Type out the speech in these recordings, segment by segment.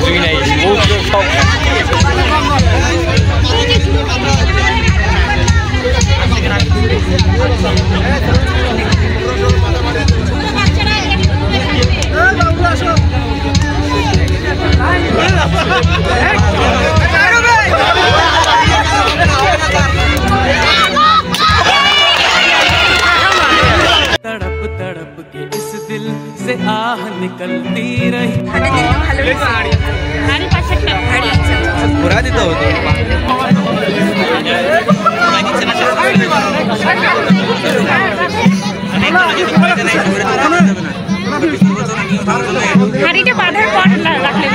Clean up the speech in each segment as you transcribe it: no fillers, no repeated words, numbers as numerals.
কিছুই নাই সব तड़प तड़प के इस दिल से आह निकलती रही ঘোরা দিতে হবে হাড়িটা বাঁধার পর রাখলে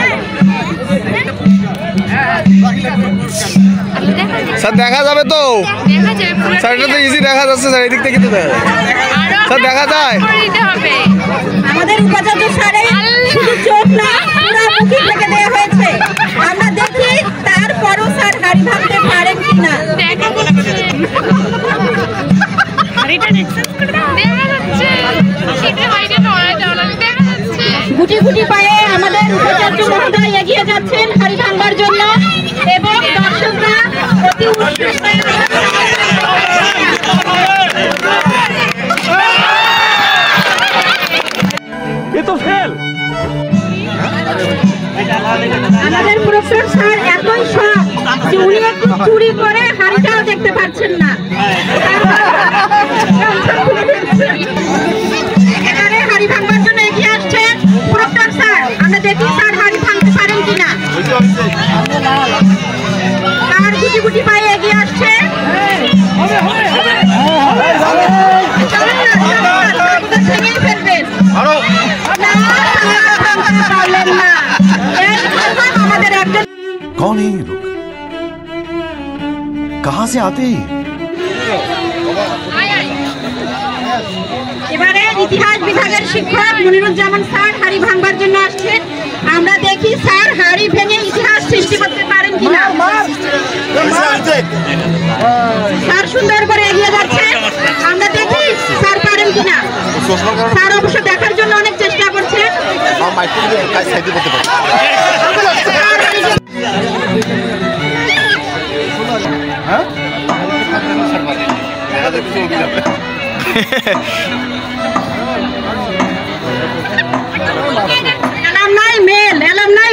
স্যার দেখা যাবে তো স্যার এটা তো ইজি দেখা যাচ্ছে স্যার এদিক থেকে তো স্যার দেখা যায় আমাদের উপাচার্য স্যারের শুধু চোখ না পুরো মুখি থেকে দেওয়া হয়েছে আমরা দেখি তারপরও স্যার হাড়ি ভাঙতে পারেন কিনা গুটি গুটি পায়ে আমাদের উপাচার্য মহোদয় এগিয়ে যাচ্ছেন হাড়ি ভাঙবার জন্য এবং দর্শকরা অতি উৎসুক হয়ে আমাদের প্রফেসর স্যার এতই শখ যে উনি একটু চুরি করে হাড়িটাও দেখতে পাচ্ছেন না এবারে হাড়ি ভাঙবার জন্য এগিয়ে আসছেন প্রফেসর স্যার আমরা দেখি স্যার হাড়ি ভাঙতে পারেন কিনা আর গুটি গুটি পায়ে এগিয়ে আসছে ফেলবেন कौन है ये लोग कहां से आते हैं এবারে ইতিহাস বিভাগের শিক্ষক মনিরুজ্জামান স্যার হাড়ি ভাঙবার জন্য আসছেন আমরা দেখি স্যার হাড়ি ভেঙে ইতিহাস সৃষ্টি করতে পারেন কিনা স্যার সুন্দর করে এগিয়ে যাচ্ছে আমরা দেখি স্যার পারেন কিনা স্যার অবশ্য দেখার জন্য অনেক চেষ্টা করছেন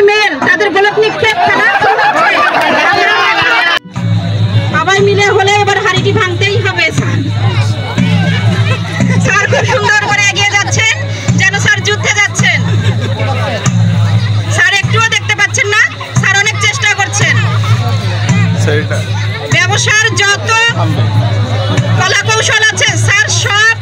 মেল তাদের গোলক নিক্ষেপ খেলা সবাই মিলে হলে এবার হাড়িটি ভাঙতেই হবে স্যার খুব সুন্দর করে এগিয়ে যাচ্ছেন যেন স্যার যুদ্ধে যাচ্ছেন স্যার একটুও দেখতে পাচ্ছেন না স্যার অনেক চেষ্টা করছেন ব্যবসার যত কলা কৌশল আছে স্যার সব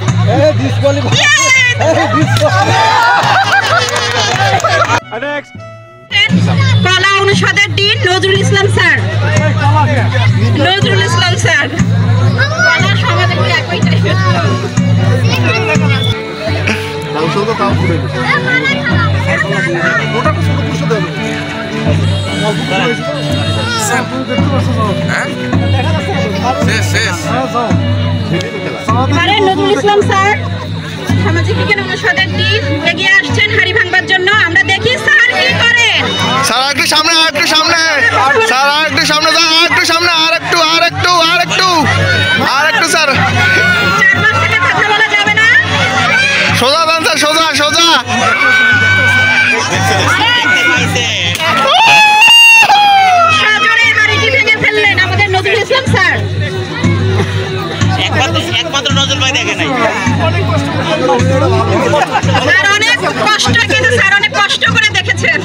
কলা অনুষদের ডিন নজরুল ইসলাম স্যার কলা সমাজে একই নজরুল ইসলাম স্যার সামাজিক বিজ্ঞান অনুষদের ডিন এগিয়ে আসছেন হাড়ি ভাঙবার জন্য আমরা দেখি স্যার কি করেন স্যার একটু সামনে স্যার একটু সামনে আর একটু স্যার চারপাশ থেকে কথা বলা যাবে না সোজা দেন স্যার সোজা সজোরে হাড়িটি ভেঙে ফেললেন আমাদের নজরুল ইসলাম স্যার একমাত্র নজর ভাই দেখে নাই স্যার অনেক কষ্ট কিন্তু স্যার অনেক কষ্ট করে দেখেছেন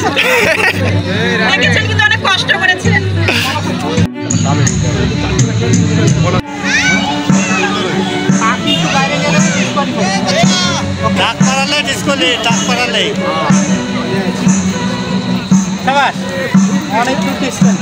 কিন্তু অনেক কষ্ট করেছেন ডাক পারালে অনেক দূর ডিসটেন্স